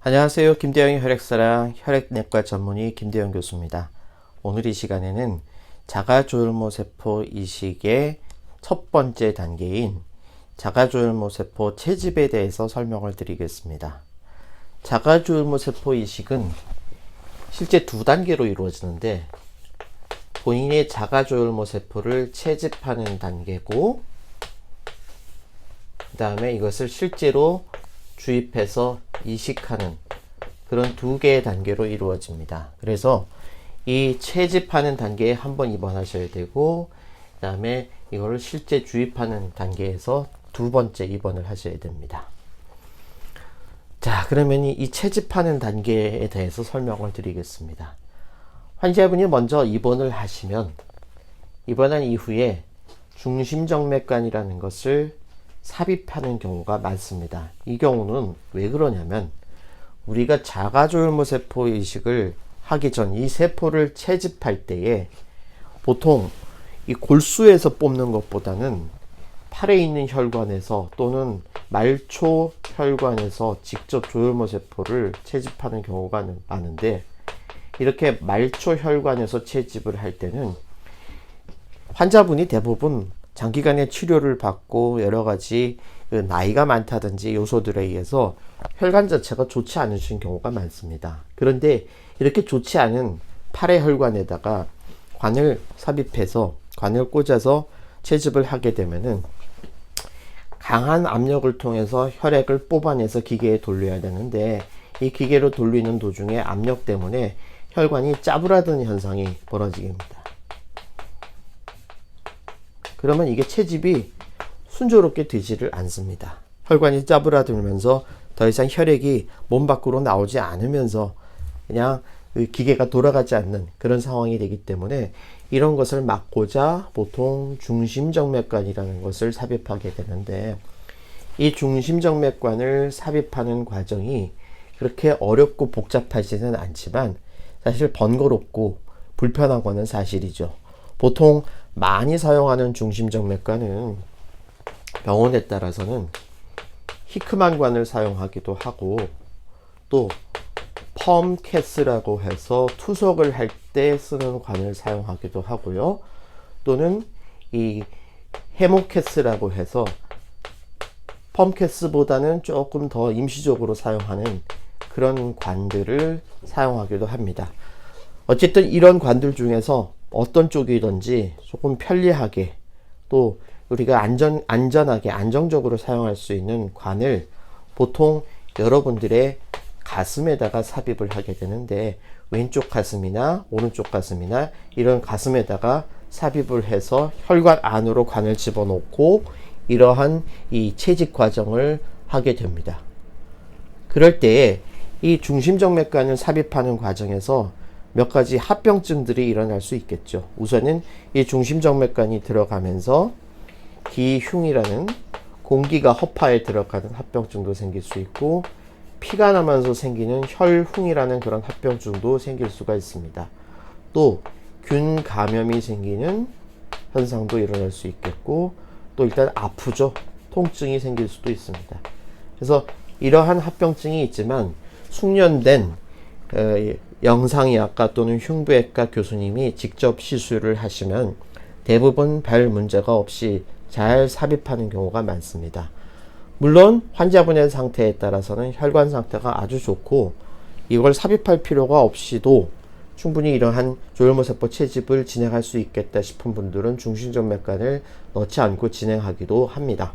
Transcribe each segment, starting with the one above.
안녕하세요. 김대영의 혈액사랑 혈액내과 전문의 김대영 교수입니다. 오늘 이 시간에는 자가조혈모세포 이식의 첫 번째 단계인 자가조혈모세포 채집에 대해서 설명을 드리겠습니다. 자가조혈모세포 이식은 실제 두 단계로 이루어지는데 본인의 자가조혈모세포를 채집하는 단계고 그 다음에 이것을 실제로 주입해서 이식하는 그런 두 개의 단계로 이루어집니다. 그래서 이 채집하는 단계에 한 번 입원하셔야 되고 그 다음에 이거를 실제 주입하는 단계에서 두 번째 입원을 하셔야 됩니다. 자, 그러면 이 채집하는 단계에 대해서 설명을 드리겠습니다. 환자분이 먼저 입원을 하시면 입원한 이후에 중심정맥관이라는 것을 삽입하는 경우가 많습니다. 이 경우는 왜 그러냐면 우리가 자가조혈모세포 이식을 하기 전 이 세포를 채집할 때에 보통 이 골수에서 뽑는 것보다는 팔에 있는 혈관에서 또는 말초 혈관에서 직접 조혈모세포를 채집하는 경우가 많은데 이렇게 말초 혈관에서 채집을 할 때는 환자분이 대부분 장기간의 치료를 받고 여러 가지 나이가 많다든지 요소들에 의해서 혈관 자체가 좋지 않으신 경우가 많습니다. 그런데 이렇게 좋지 않은 팔의 혈관에다가 관을 삽입해서 관을 꽂아서 채집을 하게 되면은 강한 압력을 통해서 혈액을 뽑아내서 기계에 돌려야 되는데 이 기계로 돌리는 도중에 압력 때문에 혈관이 짜부라드는 현상이 벌어집니다. 그러면 이게 채집이 순조롭게 되지를 않습니다. 혈관이 짜부라들면서 더 이상 혈액이 몸 밖으로 나오지 않으면서 그냥 기계가 돌아가지 않는 그런 상황이 되기 때문에 이런 것을 막고자 보통 중심정맥관이라는 것을 삽입하게 되는데 이 중심정맥관을 삽입하는 과정이 그렇게 어렵고 복잡하지는 않지만 사실 번거롭고 불편한 것은 사실이죠. 보통 많이 사용하는 중심정맥관은 병원에 따라서는 히크만관을 사용하기도 하고 또 펌캐스라고 해서 투석을 할 때 쓰는 관을 사용하기도 하고요. 또는 이 헤모캐스라고 해서 펌캐스보다는 조금 더 임시적으로 사용하는 그런 관들을 사용하기도 합니다. 어쨌든 이런 관들 중에서 어떤 쪽이든지 조금 편리하게 또 우리가 안전하게 안정적으로 사용할 수 있는 관을 보통 여러분들의 가슴에다가 삽입을 하게 되는데 왼쪽 가슴이나 오른쪽 가슴이나 이런 가슴에다가 삽입을 해서 혈관 안으로 관을 집어넣고 이러한 이 채집 과정을 하게 됩니다. 그럴 때에 이 중심정맥관을 삽입하는 과정에서 몇 가지 합병증들이 일어날 수 있겠죠. 우선은 이 중심정맥관이 들어가면서 기흉이라는 공기가 허파에 들어가는 합병증도 생길 수 있고 피가 나면서 생기는 혈흉이라는 그런 합병증도 생길 수가 있습니다. 또 균 감염이 생기는 현상도 일어날 수 있겠고 또 일단 아프죠. 통증이 생길 수도 있습니다. 그래서 이러한 합병증이 있지만 숙련된 영상의학과 또는 흉부외과 교수님이 직접 시술을 하시면 대부분 별 문제가 없이 잘 삽입하는 경우가 많습니다. 물론 환자분의 상태에 따라서는 혈관 상태가 아주 좋고 이걸 삽입할 필요가 없이도 충분히 이러한 조혈모세포 채집을 진행할 수 있겠다 싶은 분들은 중심정맥관을 넣지 않고 진행하기도 합니다.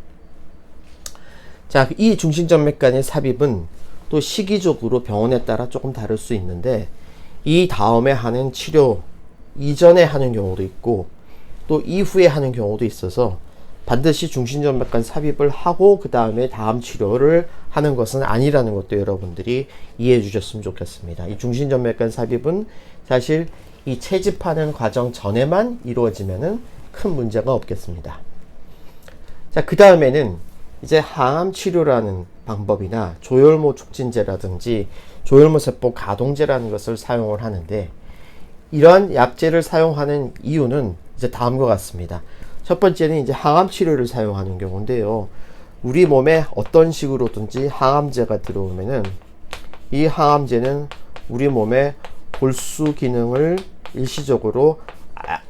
자, 이 중심정맥관의 삽입은 또 시기적으로 병원에 따라 조금 다를 수 있는데 이 다음에 하는 치료 이전에 하는 경우도 있고 또 이후에 하는 경우도 있어서 반드시 중심정맥관 삽입을 하고 그 다음에 다음 치료를 하는 것은 아니라는 것도 여러분들이 이해해 주셨으면 좋겠습니다. 이 중심정맥관 삽입은 사실 이 채집하는 과정 전에만 이루어지면은 큰 문제가 없겠습니다. 자, 그 다음에는 이제 항암 치료라는 방법이나 조혈모 촉진제라든지 조혈모세포 가동제라는 것을 사용을 하는데 이러한 약제를 사용하는 이유는 이제 다음과 같습니다. 첫 번째는 이제 항암 치료를 사용하는 경우인데요. 우리 몸에 어떤 식으로든지 항암제가 들어오면은 이 항암제는 우리 몸의 골수 기능을 일시적으로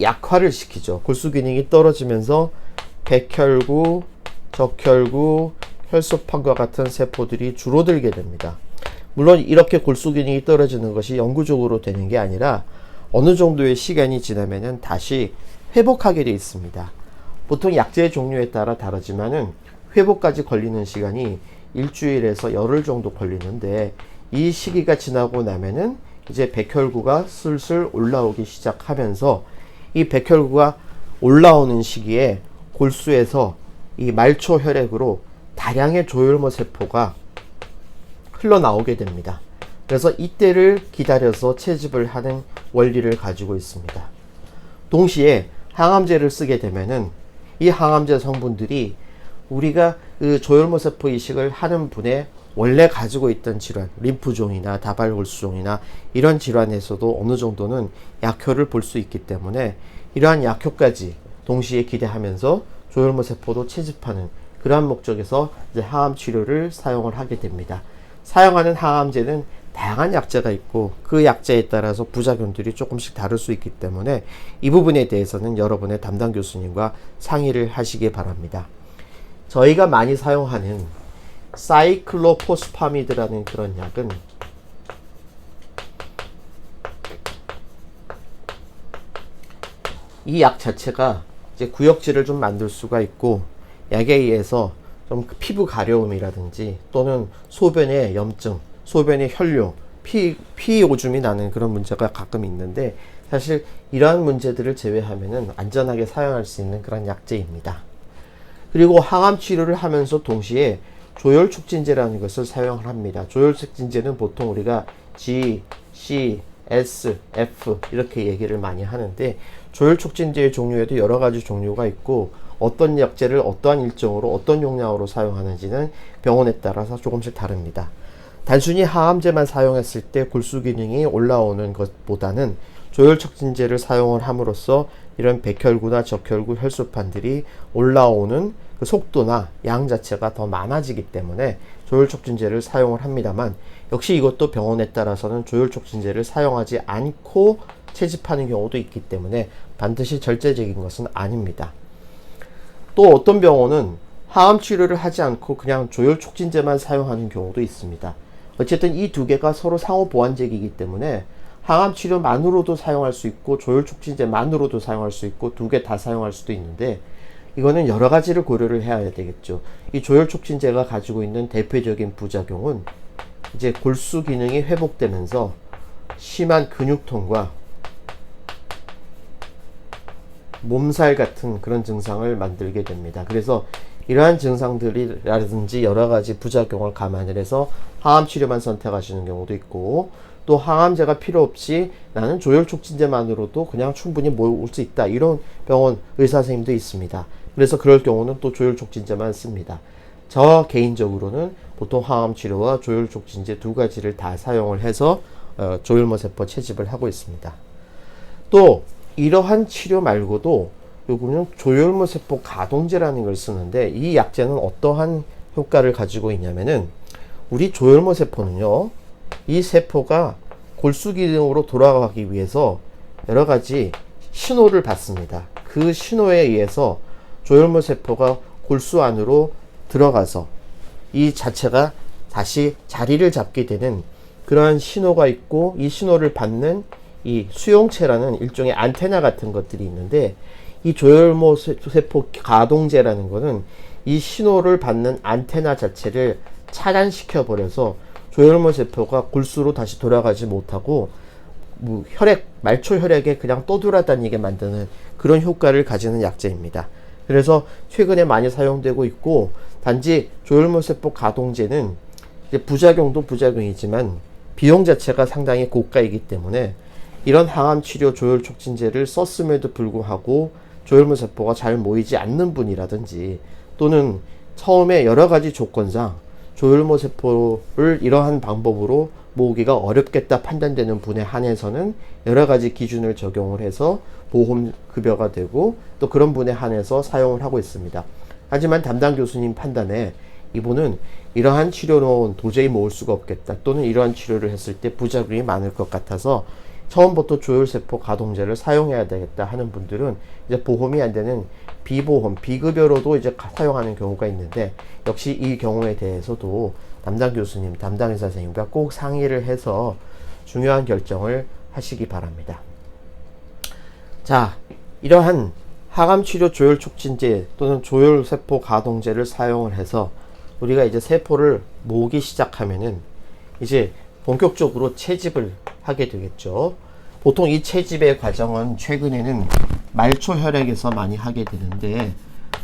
약화를 시키죠. 골수 기능이 떨어지면서 백혈구, 적혈구, 혈소판과 같은 세포들이 줄어들게 됩니다. 물론 이렇게 골수 기능이 떨어지는 것이 영구적으로 되는 게 아니라 어느 정도의 시간이 지나면은 다시 회복하게 되어 있습니다. 보통 약제의 종류에 따라 다르지만은 회복까지 걸리는 시간이 일주일에서 열흘 정도 걸리는데, 이 시기가 지나고 나면은 이제 백혈구가 슬슬 올라오기 시작하면서 이 백혈구가 올라오는 시기에 골수에서 이 말초 혈액으로 다량의 조혈모 세포가 흘러나오게 됩니다. 그래서 이때를 기다려서 채집을 하는 원리를 가지고 있습니다. 동시에 항암제를 쓰게 되면은 이 항암제 성분들이 우리가 그 조혈모 세포 이식을 하는 분의 원래 가지고 있던 질환, 림프종이나 다발골수종이나 이런 질환에서도 어느 정도는 약효를 볼 수 있기 때문에 이러한 약효까지 동시에 기대하면서 조혈모 세포도 채집하는 그러한 목적에서 이제 항암 치료를 사용을 하게 됩니다. 사용하는 항암제는 다양한 약제가 있고 그 약제에 따라서 부작용들이 조금씩 다를 수 있기 때문에 이 부분에 대해서는 여러분의 담당 교수님과 상의를 하시기 바랍니다. 저희가 많이 사용하는 사이클로포스파미드라는 그런 약은 이 약 자체가 이제 구역질을 좀 만들 수가 있고, 약에 의해서 좀 피부 가려움이라든지 또는 소변의 염증, 소변의 혈뇨, 피 오줌이 나는 그런 문제가 가끔 있는데, 사실 이러한 문제들을 제외하면은 안전하게 사용할 수 있는 그런 약제입니다. 그리고 항암 치료를 하면서 동시에 조혈 촉진제라는 것을 사용을 합니다. 조혈 촉진제는 보통 우리가 G, C, S, F 이렇게 얘기를 많이 하는데, 조혈 촉진제의 종류에도 여러 가지 종류가 있고 어떤 약제를 어떠한 일정으로 어떤 용량으로 사용하는지는 병원에 따라서 조금씩 다릅니다. 단순히 항암제만 사용했을 때 골수 기능이 올라오는 것보다는 조혈 촉진제를 사용을 함으로써 이런 백혈구나 적혈구 혈소판들이 올라오는 그 속도나 양 자체가 더 많아지기 때문에 조혈 촉진제를 사용을 합니다만, 역시 이것도 병원에 따라서는 조혈 촉진제를 사용하지 않고 채집하는 경우도 있기 때문에 반드시 절대적인 것은 아닙니다. 또 어떤 병원은 항암 치료를 하지 않고 그냥 조혈 촉진제만 사용하는 경우도 있습니다. 어쨌든 이 두 개가 서로 상호 보완제이기 때문에 항암 치료만으로도 사용할 수 있고 조혈 촉진제만으로도 사용할 수 있고 두 개 다 사용할 수도 있는데, 이거는 여러 가지를 고려를 해야 되겠죠. 이 조혈 촉진제가 가지고 있는 대표적인 부작용은 이제 골수 기능이 회복되면서 심한 근육통과 몸살 같은 그런 증상을 만들게 됩니다. 그래서 이러한 증상들이라든지 여러 가지 부작용을 감안을 해서 항암 치료만 선택하시는 경우도 있고, 또 항암제가 필요 없이 나는 조혈 촉진제만으로도 그냥 충분히 모을 수 있다, 이런 병원 의사 선생님도 있습니다. 그래서 그럴 경우는 또 조혈 촉진제만 씁니다. 저 개인적으로는 보통 항암 치료와 조혈 촉진제 두 가지를 다 사용을 해서 조혈모 세포 채집을 하고 있습니다. 또 이러한 치료 말고도 요거는 조혈모 세포 가동제라는 걸 쓰는데, 이 약제는 어떠한 효과를 가지고 있냐면은, 우리 조혈모 세포는요, 이 세포가 골수 기능으로 돌아가기 위해서 여러 가지 신호를 받습니다. 그 신호에 의해서 조혈모 세포가 골수 안으로 들어가서 이 자체가 다시 자리를 잡게 되는 그러한 신호가 있고, 이 신호를 받는 이 수용체라는 일종의 안테나 같은 것들이 있는데, 이 조혈모 세포 가동제라는 거는 이 신호를 받는 안테나 자체를 차단시켜 버려서 조혈모 세포가 골수로 다시 돌아가지 못하고 말초 혈액에 그냥 떠돌아다니게 만드는 그런 효과를 가지는 약제입니다. 그래서 최근에 많이 사용되고 있고, 단지 조혈모 세포 가동제는 이제 부작용도 부작용이지만 비용 자체가 상당히 고가이기 때문에 이런 항암 치료 조혈 촉진제를 썼음에도 불구하고 조혈모 세포가 잘 모이지 않는 분이라든지, 또는 처음에 여러 가지 조건상 조혈모 세포를 이러한 방법으로 모으기가 어렵겠다 판단되는 분에 한해서는 여러 가지 기준을 적용을 해서 보험 급여가 되고 또 그런 분에 한해서 사용을 하고 있습니다. 하지만 담당 교수님 판단에 이분은 이러한 치료는 도저히 모을 수가 없겠다, 또는 이러한 치료를 했을 때 부작용이 많을 것 같아서 처음부터 조혈세포 가동제를 사용해야 되겠다 하는 분들은 이제 보험이 안 되는 비보험, 비급여로도 이제 사용하는 경우가 있는데, 역시 이 경우에 대해서도 담당 교수님, 담당 의사 선생님과 꼭 상의를 해서 중요한 결정을 하시기 바랍니다. 자, 이러한 항암치료 조혈촉진제 또는 조혈세포 가동제를 사용을 해서 우리가 이제 세포를 모으기 시작하면은 이제 본격적으로 채집을 하게 되겠죠. 보통 이 채집의 과정은 최근에는 말초 혈액에서 많이 하게 되는데,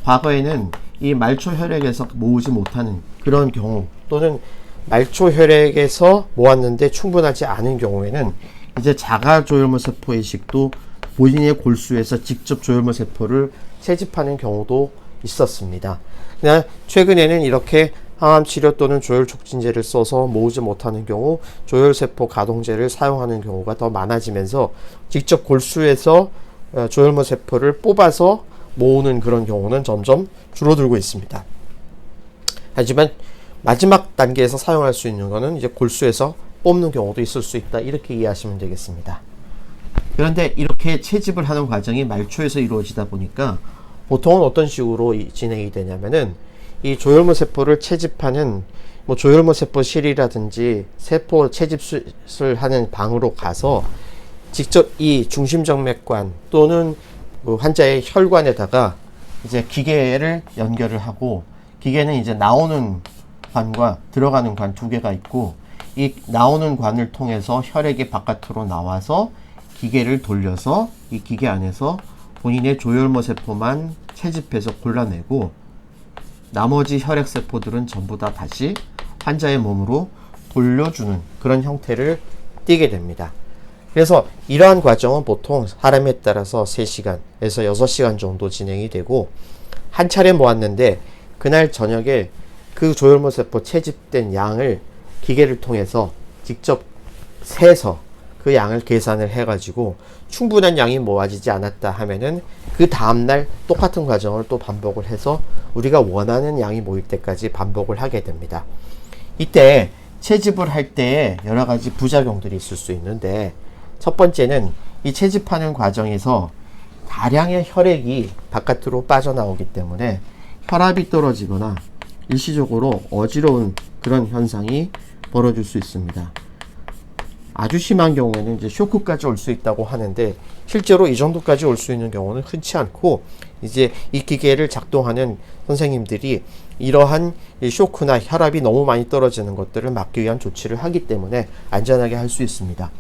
과거에는 이 말초 혈액에서 모으지 못하는 그런 경우, 또는 말초 혈액에서 모았는데 충분하지 않은 경우에는 이제 자가 조혈모 세포 이식도 본인의 골수에서 직접 조혈모 세포를 채집하는 경우도 있었습니다. 그냥 최근에는 이렇게 항암치료 또는 조혈촉진제를 써서 모으지 못하는 경우 조혈세포 가동제를 사용하는 경우가 더 많아지면서 직접 골수에서 조혈모 세포를 뽑아서 모으는 그런 경우는 점점 줄어들고 있습니다. 하지만 마지막 단계에서 사용할 수 있는 것은 이제 골수에서 뽑는 경우도 있을 수 있다, 이렇게 이해하시면 되겠습니다. 그런데 이렇게 채집을 하는 과정이 말초에서 이루어지다 보니까 보통은 어떤 식으로 진행이 되냐면은, 이 조혈모 세포를 채집하는 뭐 조혈모 세포실이라든지 세포 채집을 하는 방으로 가서 직접 이 중심정맥관 또는 그 환자의 혈관에다가 이제 기계를 연결을 하고, 기계는 이제 나오는 관과 들어가는 관 두 개가 있고, 이 나오는 관을 통해서 혈액이 바깥으로 나와서 기계를 돌려서 이 기계 안에서 본인의 조혈모 세포만 채집해서 골라내고, 나머지 혈액세포들은 전부 다 다시 환자의 몸으로 돌려주는 그런 형태를 띠게 됩니다. 그래서 이러한 과정은 보통 사람에 따라서 3시간에서 6시간 정도 진행이 되고, 한 차례 모았는데 그날 저녁에 그 조혈모 세포 채집된 양을 기계를 통해서 직접 세서 그 양을 계산을 해가지고 충분한 양이 모아지지 않았다 하면은 그 다음날 똑같은 과정을 또 반복을 해서 우리가 원하는 양이 모일 때까지 반복을 하게 됩니다. 이때 채집을 할 때 여러 가지 부작용들이 있을 수 있는데, 첫 번째는 이 채집하는 과정에서 다량의 혈액이 바깥으로 빠져나오기 때문에 혈압이 떨어지거나 일시적으로 어지러운 그런 현상이 벌어질 수 있습니다. 아주 심한 경우에는 이제 쇼크까지 올 수 있다고 하는데, 실제로 이 정도까지 올 수 있는 경우는 흔치 않고, 이제 이 기계를 작동하는 선생님들이 이러한 쇼크나 혈압이 너무 많이 떨어지는 것들을 막기 위한 조치를 하기 때문에 안전하게 할 수 있습니다.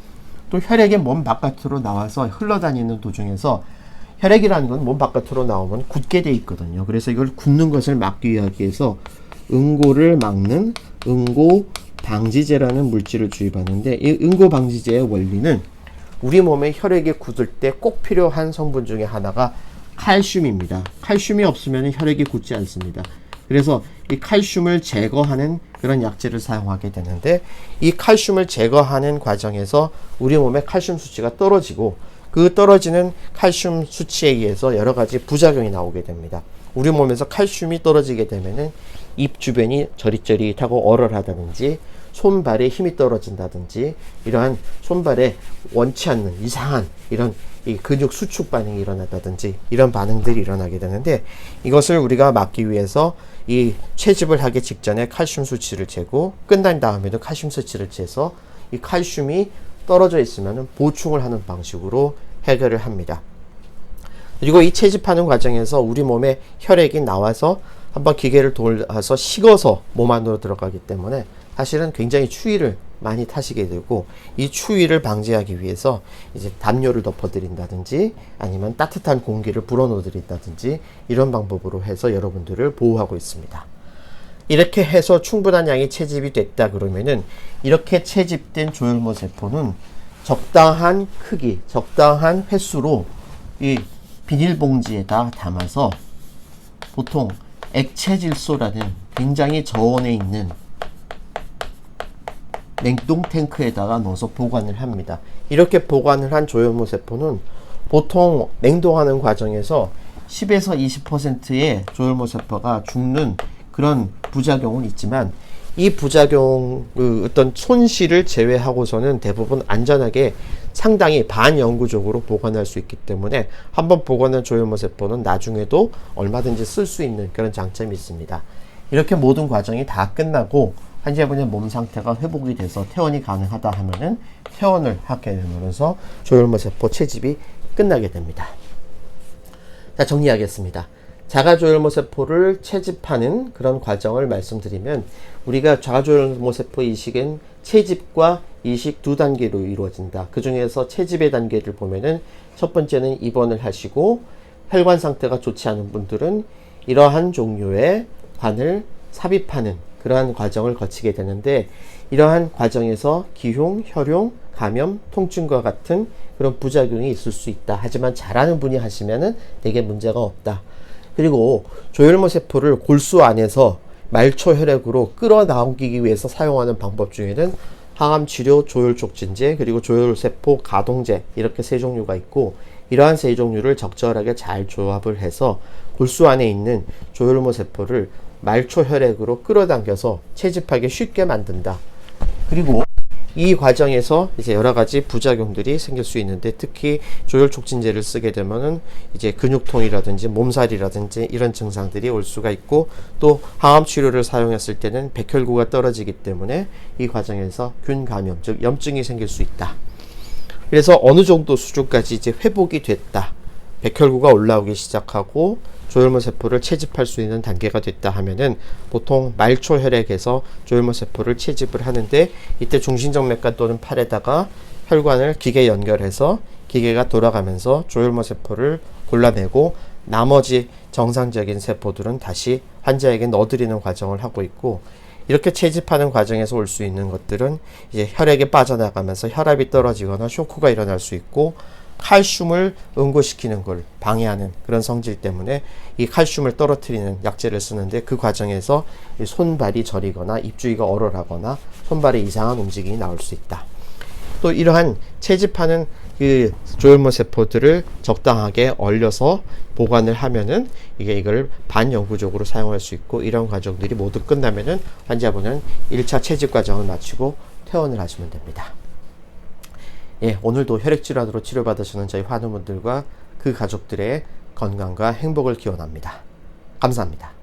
또 혈액이 몸 바깥으로 나와서 흘러다니는 도중에서, 혈액이라는 건 몸 바깥으로 나오면 굳게 돼 있거든요. 그래서 이걸 굳는 것을 막기 위해서 응고를 막는 응고 방지제라는 물질을 주입하는데, 이 응고 방지제의 원리는 우리 몸의 혈액이 굳을 때 꼭 필요한 성분 중에 하나가 칼슘입니다. 칼슘이 없으면 혈액이 굳지 않습니다. 그래서 이 칼슘을 제거하는 그런 약제를 사용하게 되는데, 이 칼슘을 제거하는 과정에서 우리 몸의 칼슘 수치가 떨어지고, 그 떨어지는 칼슘 수치에 의해서 여러 가지 부작용이 나오게 됩니다. 우리 몸에서 칼슘이 떨어지게 되면은 입 주변이 저릿저릿하고 얼얼하다든지, 손발에 힘이 떨어진다든지, 이러한 손발에 원치 않는 이상한 이런 이 근육 수축 반응이 일어났다든지, 이런 반응들이 일어나게 되는데, 이것을 우리가 막기 위해서 이 채집을 하기 직전에 칼슘 수치를 재고, 끝난 다음에도 칼슘 수치를 재서 이 칼슘이 떨어져 있으면 보충을 하는 방식으로 해결을 합니다. 그리고 이 채집하는 과정에서 우리 몸에 혈액이 나와서 한번 기계를 돌아서 식어서 몸 안으로 들어가기 때문에 사실은 굉장히 추위를 많이 타시게 되고, 이 추위를 방지하기 위해서 이제 담요를 덮어드린다든지 아니면 따뜻한 공기를 불어넣어 드린다든지, 이런 방법으로 해서 여러분들을 보호하고 있습니다. 이렇게 해서 충분한 양이 채집이 됐다 그러면은, 이렇게 채집된 조혈모 세포는 적당한 크기, 적당한 횟수로 이 비닐봉지에다 담아서, 보통 액체질소라는 굉장히 저온에 있는 냉동 탱크에다가 넣어서 보관을 합니다. 이렇게 보관을 한 조혈모 세포는 보통 냉동하는 과정에서 10에서 20%의 조혈모 세포가 죽는 그런 부작용은 있지만 이 부작용 어떤 손실을 제외하고서는 대부분 안전하게 상당히 반영구적으로 보관할 수 있기 때문에 한번 보관한 조혈모세포는 나중에도 얼마든지 쓸 수 있는 그런 장점이 있습니다. 이렇게 모든 과정이 다 끝나고 환자분의 몸 상태가 회복이 돼서 퇴원이 가능하다 하면은 퇴원을 하게 되면서 조혈모세포 채집이 끝나게 됩니다. 자, 정리하겠습니다. 자가조혈모세포를 채집하는 그런 과정을 말씀드리면 우리가 자가조혈모세포 이식은 채집과 이식 두 단계로 이루어진다. 그 중에서 채집의 단계를 보면은 첫 번째는 입원을 하시고 혈관 상태가 좋지 않은 분들은 이러한 종류의 관을 삽입하는 그러한 과정을 거치게 되는데 이러한 과정에서 기흉, 혈용, 감염, 통증과 같은 그런 부작용이 있을 수 있다. 하지만 잘하는 분이 하시면은 되게 문제가 없다. 그리고 조혈모세포를 골수 안에서 말초 혈액으로 끌어나오기 위해서 사용하는 방법 중에는 항암치료, 조혈촉진제, 그리고 조혈세포 가동제 이렇게 세 종류가 있고 이러한 세 종류를 적절하게 잘 조합을 해서 골수 안에 있는 조혈모세포를 말초 혈액으로 끌어당겨서 채집하기 쉽게 만든다. 그리고 이 과정에서 이제 여러 가지 부작용들이 생길 수 있는데 특히 조혈촉진제를 쓰게 되면은 이제 근육통이라든지 몸살이라든지 이런 증상들이 올 수가 있고 또 항암 치료를 사용했을 때는 백혈구가 떨어지기 때문에 이 과정에서 균 감염 즉 염증이 생길 수 있다. 그래서 어느 정도 수준까지 이제 회복이 됐다. 백혈구가 올라오기 시작하고 조혈모세포를 채집할 수 있는 단계가 됐다 하면은 보통 말초 혈액에서 조혈모세포를 채집을 하는데 이때 중심정맥관 또는 팔에다가 혈관을 기계 연결해서 기계가 돌아가면서 조혈모세포를 골라내고 나머지 정상적인 세포들은 다시 환자에게 넣어드리는 과정을 하고 있고 이렇게 채집하는 과정에서 올 수 있는 것들은 이제 혈액에 빠져나가면서 혈압이 떨어지거나 쇼크가 일어날 수 있고 칼슘을 응고시키는 걸 방해하는 그런 성질 때문에 이 칼슘을 떨어뜨리는 약제를 쓰는데 그 과정에서 손발이 저리거나 입주위가 얼얼하거나 손발에 이상한 움직임이 나올 수 있다. 또 이러한 채집하는 그 조혈모세포들을 적당하게 얼려서 보관을 하면은 이걸 반영구적으로 사용할 수 있고 이런 과정들이 모두 끝나면은 환자분은 1차 채집 과정을 마치고 퇴원을 하시면 됩니다. 예, 오늘도 혈액질환으로 치료받으시는 저희 환우분들과 그 가족들의 건강과 행복을 기원합니다. 감사합니다.